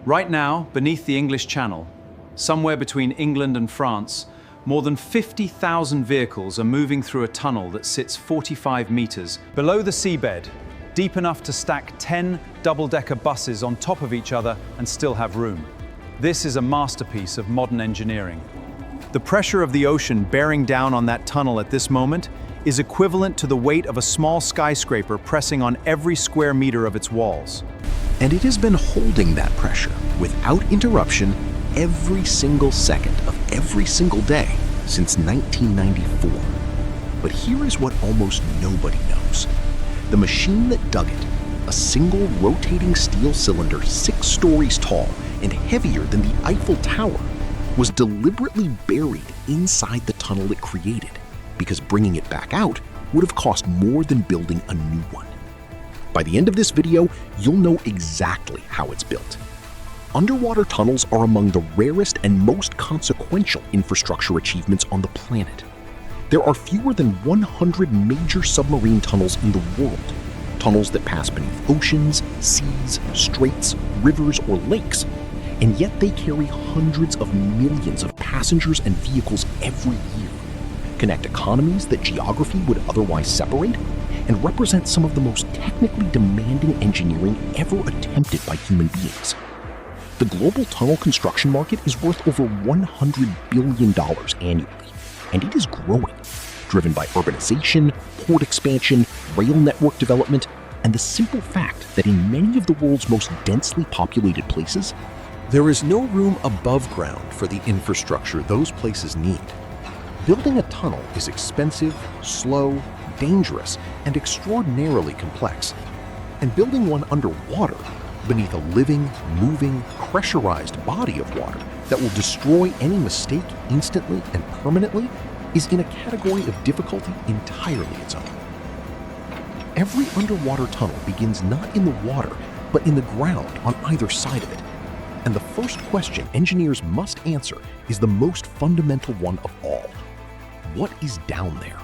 Right now, beneath the English Channel, somewhere between England and France, more than 50,000 vehicles are moving through a tunnel that sits 45 meters below the seabed, deep enough to stack 10 double-decker buses on top of each other and still have room. This is a masterpiece of modern engineering. The pressure of the ocean bearing down on that tunnel at this moment is equivalent to the weight of a small skyscraper pressing on every square meter of its walls. And it has been holding that pressure without interruption every single second of every single day since 1994. But here is what almost nobody knows. The machine that dug it, a single rotating steel cylinder 6 stories tall and heavier than the Eiffel Tower, was deliberately buried inside the tunnel it created because bringing it back out would have cost more than building a new one. By the end of this video, you'll know exactly how it's built. Underwater tunnels are among the rarest and most consequential infrastructure achievements on the planet. There are fewer than 100 major submarine tunnels in the world, tunnels that pass beneath oceans, seas, straits, rivers, or lakes, and yet they carry hundreds of millions of passengers and vehicles every year, connect economies that geography would otherwise separate, and represent some of the most technically demanding engineering ever attempted by human beings. The global tunnel construction market is worth over $100 billion annually, and it is growing, driven by urbanization, port expansion, rail network development, and the simple fact that in many of the world's most densely populated places, there is no room above ground for the infrastructure those places need. Building a tunnel is expensive, slow, dangerous, and extraordinarily complex. And building one underwater, beneath a living, moving, pressurized body of water that will destroy any mistake instantly and permanently, is in a category of difficulty entirely its own. Every underwater tunnel begins not in the water, but in the ground on either side of it. And the first question engineers must answer is the most fundamental one of all. What is down there?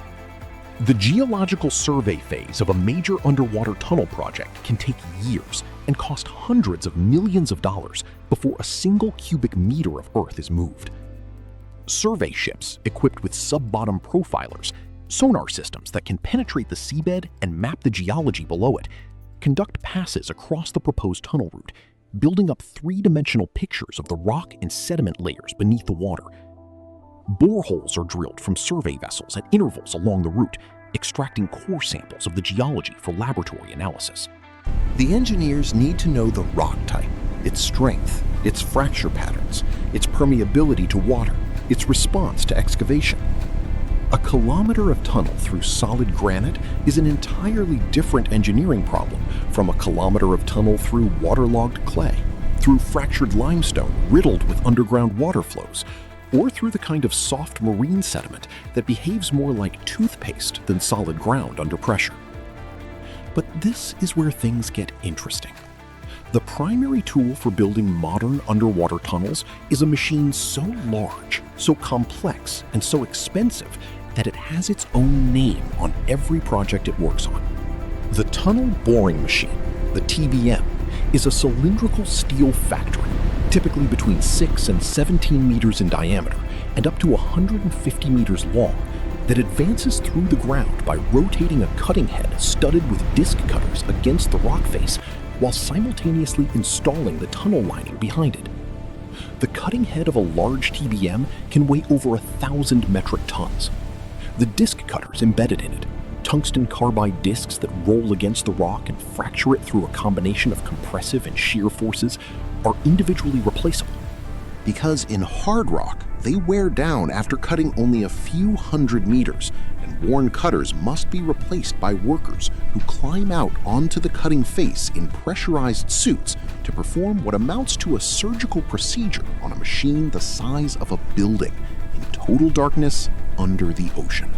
The geological survey phase of a major underwater tunnel project can take years and cost hundreds of millions of dollars before a single cubic meter of Earth is moved. Survey ships equipped with sub-bottom profilers, sonar systems that can penetrate the seabed and map the geology below it, conduct passes across the proposed tunnel route, building up 3-dimensional pictures of the rock and sediment layers beneath the water. Boreholes are drilled from survey vessels at intervals along the route, extracting core samples of the geology for laboratory analysis. The engineers need to know the rock type, its strength, its fracture patterns, its permeability to water, its response to excavation. A kilometer of tunnel through solid granite is an entirely different engineering problem from a kilometer of tunnel through waterlogged clay, through fractured limestone riddled with underground water flows, or through the kind of soft marine sediment that behaves more like toothpaste than solid ground under pressure. But this is where things get interesting. The primary tool for building modern underwater tunnels is a machine so large, so complex, and so expensive that it has its own name on every project it works on. The tunnel boring machine, the TBM, is a cylindrical steel factory, typically between 6 and 17 meters in diameter and up to 150 meters long, that advances through the ground by rotating a cutting head studded with disc cutters against the rock face while simultaneously installing the tunnel lining behind it. The cutting head of a large TBM can weigh over 1,000 metric tons. The disc cutters embedded in it, tungsten carbide discs that roll against the rock and fracture it through a combination of compressive and shear forces, are individually replaceable. Because in hard rock, they wear down after cutting only a few hundred meters, and worn cutters must be replaced by workers who climb out onto the cutting face in pressurized suits to perform what amounts to a surgical procedure on a machine the size of a building in total darkness under the ocean.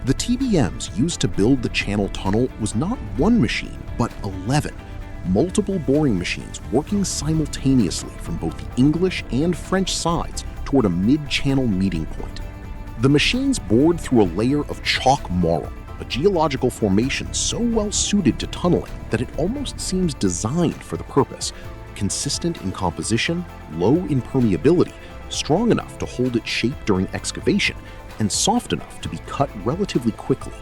The TBMs used to build the Channel Tunnel was not one machine, but 11, multiple boring machines working simultaneously from both the English and French sides toward a mid-channel meeting point. The machines bored through a layer of chalk marl, a geological formation so well suited to tunneling that it almost seems designed for the purpose, consistent in composition, low in permeability, strong enough to hold its shape during excavation, and soft enough to be cut relatively quickly.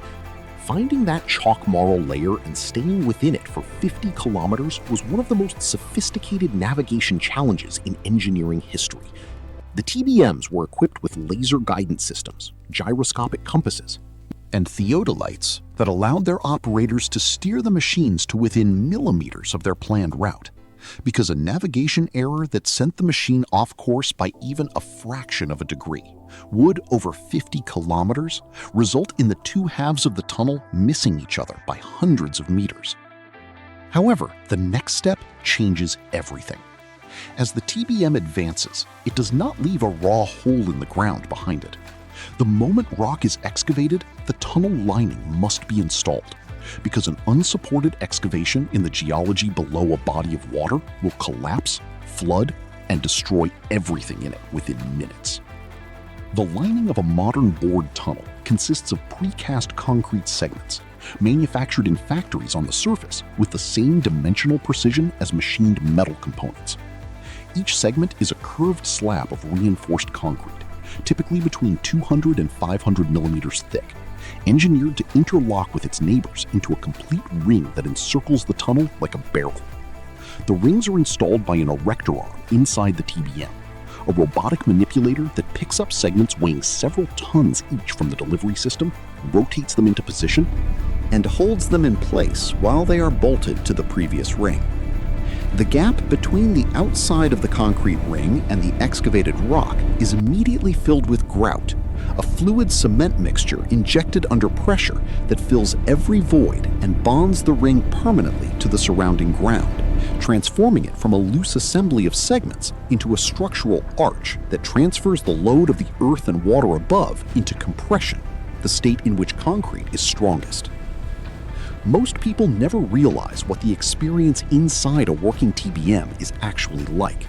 Finding that chalk marl layer and staying within it for 50 kilometers was one of the most sophisticated navigation challenges in engineering history. The TBMs were equipped with laser guidance systems, gyroscopic compasses, and theodolites that allowed their operators to steer the machines to within millimeters of their planned route, because a navigation error that sent the machine off course by even a fraction of a degree would, over 50 kilometers, result in the two halves of the tunnel missing each other by hundreds of meters. However, the next step changes everything. As the TBM advances, it does not leave a raw hole in the ground behind it. The moment rock is excavated, the tunnel lining must be installed, because an unsupported excavation in the geology below a body of water will collapse, flood, and destroy everything in it within minutes. The lining of a modern bored tunnel consists of precast concrete segments, manufactured in factories on the surface with the same dimensional precision as machined metal components. Each segment is a curved slab of reinforced concrete, typically between 200 and 500 millimeters thick, engineered to interlock with its neighbors into a complete ring that encircles the tunnel like a barrel. The rings are installed by an erector arm inside the TBM, a robotic manipulator that picks up segments weighing several tons each from the delivery system, rotates them into position, and holds them in place while they are bolted to the previous ring. The gap between the outside of the concrete ring and the excavated rock is immediately filled with grout, a fluid cement mixture injected under pressure that fills every void and bonds the ring permanently to the surrounding ground, transforming it from a loose assembly of segments into a structural arch that transfers the load of the earth and water above into compression, the state in which concrete is strongest. Most people never realize what the experience inside a working TBM is actually like.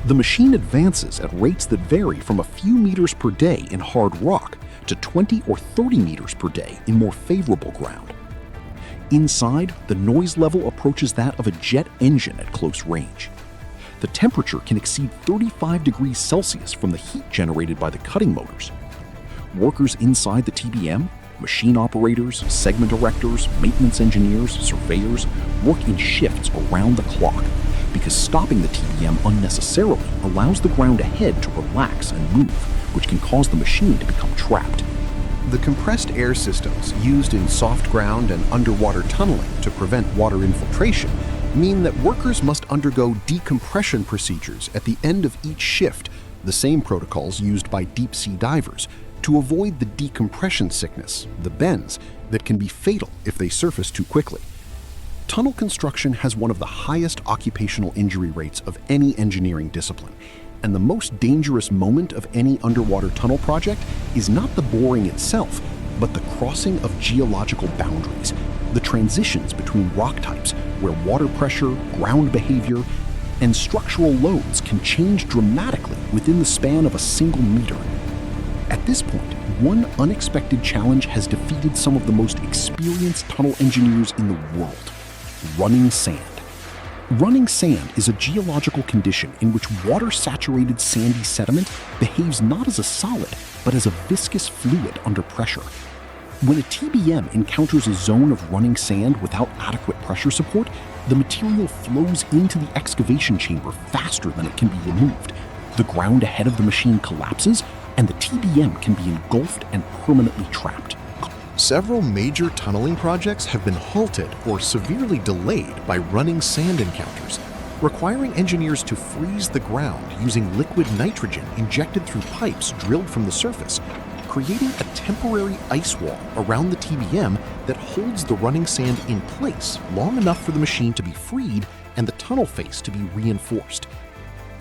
The machine advances at rates that vary from a few meters per day in hard rock to 20 or 30 meters per day in more favorable ground. Inside, the noise level approaches that of a jet engine at close range. The temperature can exceed 35 degrees Celsius from the heat generated by the cutting motors. Workers inside the TBM, machine operators, segment erectors, maintenance engineers, surveyors, work in shifts around the clock, because stopping the TBM unnecessarily allows the ground ahead to relax and move, which can cause the machine to become trapped. The compressed air systems used in soft ground and underwater tunneling to prevent water infiltration mean that workers must undergo decompression procedures at the end of each shift, the same protocols used by deep-sea divers, to avoid the decompression sickness, the bends, that can be fatal if they surface too quickly. Tunnel construction has one of the highest occupational injury rates of any engineering discipline, and the most dangerous moment of any underwater tunnel project is not the boring itself, but the crossing of geological boundaries, the transitions between rock types where water pressure, ground behavior, and structural loads can change dramatically within the span of a single meter. At this point, one unexpected challenge has defeated some of the most experienced tunnel engineers in the world: running sand. Running sand is a geological condition in which water-saturated sandy sediment behaves not as a solid, but as a viscous fluid under pressure. When a TBM encounters a zone of running sand without adequate pressure support, the material flows into the excavation chamber faster than it can be removed. The ground ahead of the machine collapses, and the TBM can be engulfed and permanently trapped. Several major tunneling projects have been halted or severely delayed by running sand encounters, requiring engineers to freeze the ground using liquid nitrogen injected through pipes drilled from the surface, creating a temporary ice wall around the TBM that holds the running sand in place long enough for the machine to be freed and the tunnel face to be reinforced.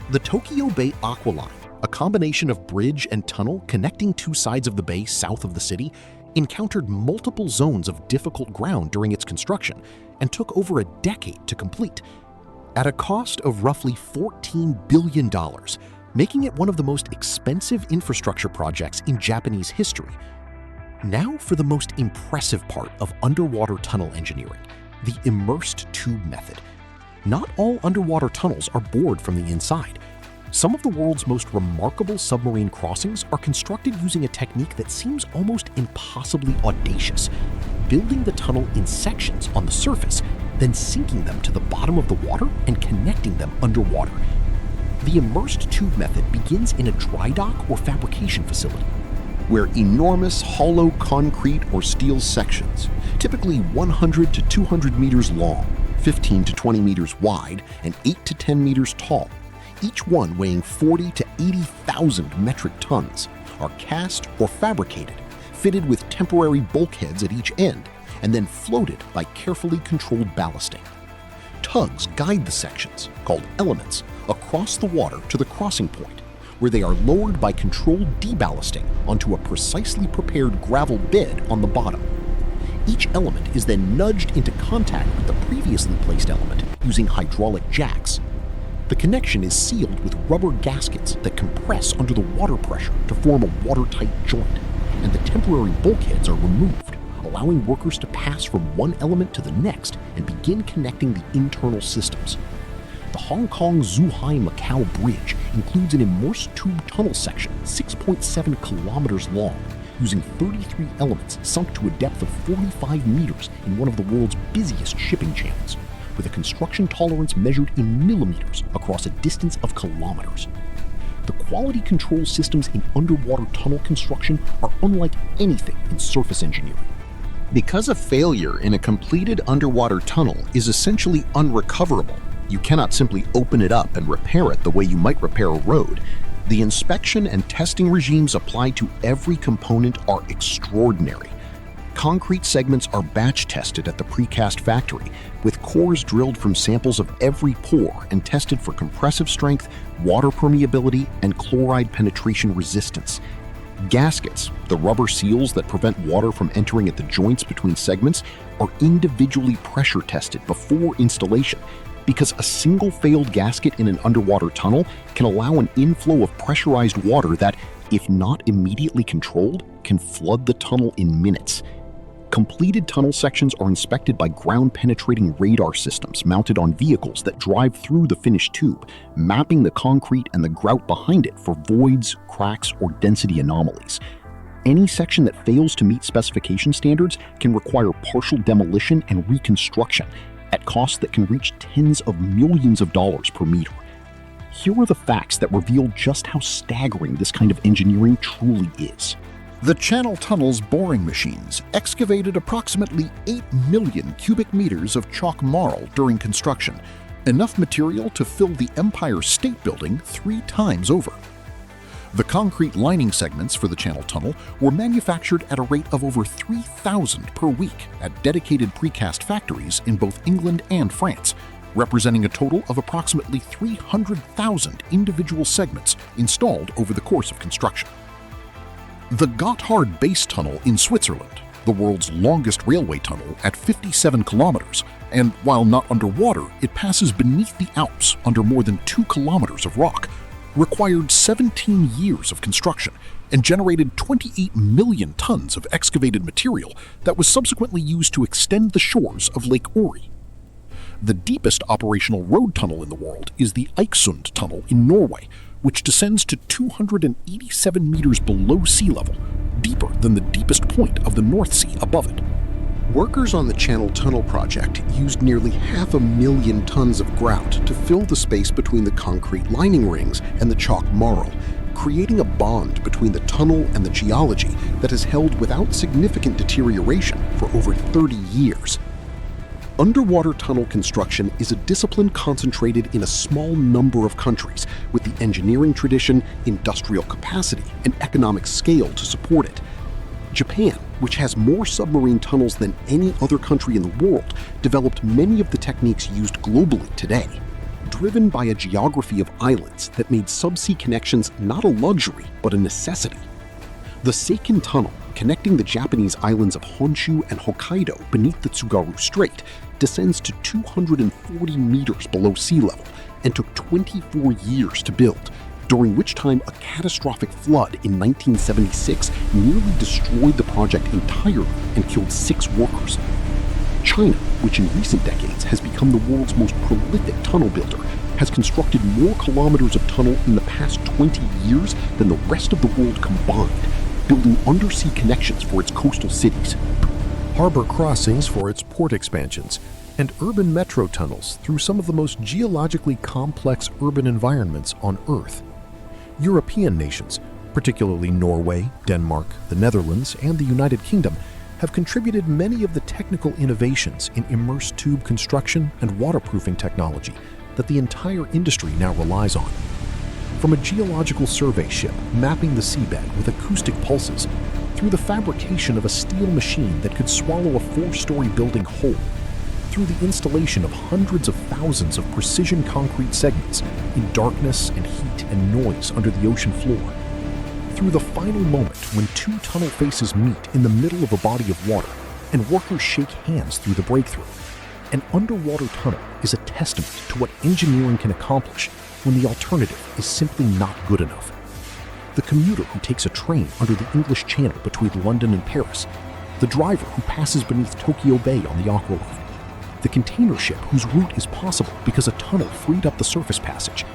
The Tokyo Bay Aqua Line, a combination of bridge and tunnel connecting two sides of the bay south of the city, encountered multiple zones of difficult ground during its construction and took over a decade to complete, at a cost of roughly $14 billion, making it one of the most expensive infrastructure projects in Japanese history. Now for the most impressive part of underwater tunnel engineering, the immersed tube method. Not all underwater tunnels are bored from the inside. Some of the world's most remarkable submarine crossings are constructed using a technique that seems almost impossibly audacious, building the tunnel in sections on the surface, then sinking them to the bottom of the water and connecting them underwater. The immersed tube method begins in a dry dock or fabrication facility, where enormous hollow concrete or steel sections, typically 100 to 200 meters long, 15 to 20 meters wide, and 8 to 10 meters tall, each one weighing 40 to 80,000 metric tons, are cast or fabricated, fitted with temporary bulkheads at each end, and then floated by carefully controlled ballasting. Tugs guide the sections, called elements, across the water to the crossing point, where they are lowered by controlled deballasting onto a precisely prepared gravel bed on the bottom. Each element is then nudged into contact with the previously placed element using hydraulic jacks. The connection is sealed with rubber gaskets that compress under the water pressure to form a watertight joint, and the temporary bulkheads are removed, allowing workers to pass from one element to the next and begin connecting the internal systems. The Hong Kong-Zhuhai-Macau Bridge includes an immersed tube tunnel section 6.7 kilometers long, using 33 elements sunk to a depth of 45 meters in one of the world's busiest shipping channels, with a construction tolerance measured in millimeters across a distance of kilometers. The quality control systems in underwater tunnel construction are unlike anything in surface engineering. Because a failure in a completed underwater tunnel is essentially unrecoverable, you cannot simply open it up and repair it the way you might repair a road. The inspection and testing regimes applied to every component are extraordinary. Concrete segments are batch tested at the precast factory, with cores drilled from samples of every pore and tested for compressive strength, water permeability, and chloride penetration resistance. Gaskets, the rubber seals that prevent water from entering at the joints between segments, are individually pressure tested before installation, because a single failed gasket in an underwater tunnel can allow an inflow of pressurized water that, if not immediately controlled, can flood the tunnel in minutes. Completed tunnel sections are inspected by ground-penetrating radar systems mounted on vehicles that drive through the finished tube, mapping the concrete and the grout behind it for voids, cracks, or density anomalies. Any section that fails to meet specification standards can require partial demolition and reconstruction, at costs that can reach tens of millions of dollars per meter. Here are the facts that reveal just how staggering this kind of engineering truly is. The Channel Tunnel's boring machines excavated approximately 8 million cubic meters of chalk marl during construction, enough material to fill the Empire State Building 3 times over. The concrete lining segments for the Channel Tunnel were manufactured at a rate of over 3,000 per week at dedicated precast factories in both England and France, representing a total of approximately 300,000 individual segments installed over the course of construction. The Gotthard Base Tunnel in Switzerland, the world's longest railway tunnel at 57 kilometers, and while not underwater, it passes beneath the Alps under more than 2 kilometers of rock, required 17 years of construction and generated 28 million tons of excavated material that was subsequently used to extend the shores of Lake Uri. The deepest operational road tunnel in the world is the Eiksund Tunnel in Norway, which descends to 287 meters below sea level, deeper than the deepest point of the North Sea above it. Workers on the Channel Tunnel project used nearly 500,000 tons of grout to fill the space between the concrete lining rings and the chalk marl, creating a bond between the tunnel and the geology that has held without significant deterioration for over 30 years. Underwater tunnel construction is a discipline concentrated in a small number of countries with the engineering tradition, industrial capacity, and economic scale to support it. Japan, which has more submarine tunnels than any other country in the world, developed many of the techniques used globally today, driven by a geography of islands that made subsea connections not a luxury but a necessity. The Seikan Tunnel, connecting the Japanese islands of Honshu and Hokkaido beneath the Tsugaru Strait, descends to 240 meters below sea level and took 24 years to build, during which time a catastrophic flood in 1976 nearly destroyed the project entirely and killed 6 workers. China, which in recent decades has become the world's most prolific tunnel builder, has constructed more kilometers of tunnel in the past 20 years than the rest of the world combined, building undersea connections for its coastal cities, harbor crossings for its port expansions, and urban metro tunnels through some of the most geologically complex urban environments on Earth. European nations, particularly Norway, Denmark, the Netherlands, and the United Kingdom, have contributed many of the technical innovations in immersed tube construction and waterproofing technology that the entire industry now relies on. From a geological survey ship mapping the seabed with acoustic pulses, through the fabrication of a steel machine that could swallow a 4-story building whole, through the installation of hundreds of thousands of precision concrete segments in darkness and heat and noise under the ocean floor, through the final moment when 2 tunnel faces meet in the middle of a body of water and workers shake hands through the breakthrough. An underwater tunnel is a testament to what engineering can accomplish when the alternative is simply not good enough. The commuter who takes a train under the English Channel between London and Paris, the driver who passes beneath Tokyo Bay on the Aqualoft, the container ship whose route is possible because a tunnel freed up the surface passage.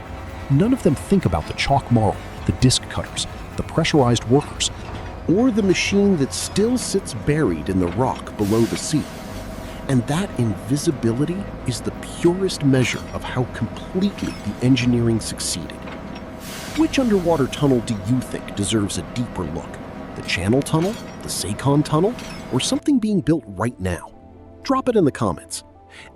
None of them think about the chalk marl, the disc cutters, the pressurized workers, or the machine that still sits buried in the rock below the sea. And that invisibility is the purest measure of how completely the engineering succeeded. Which underwater tunnel do you think deserves a deeper look? The Channel Tunnel, the Sakon Tunnel, or something being built right now? Drop it in the comments.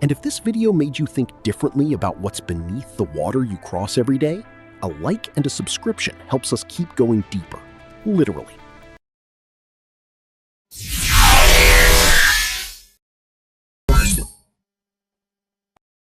And if this video made you think differently about what's beneath the water you cross every day, a like and a subscription helps us keep going deeper, literally.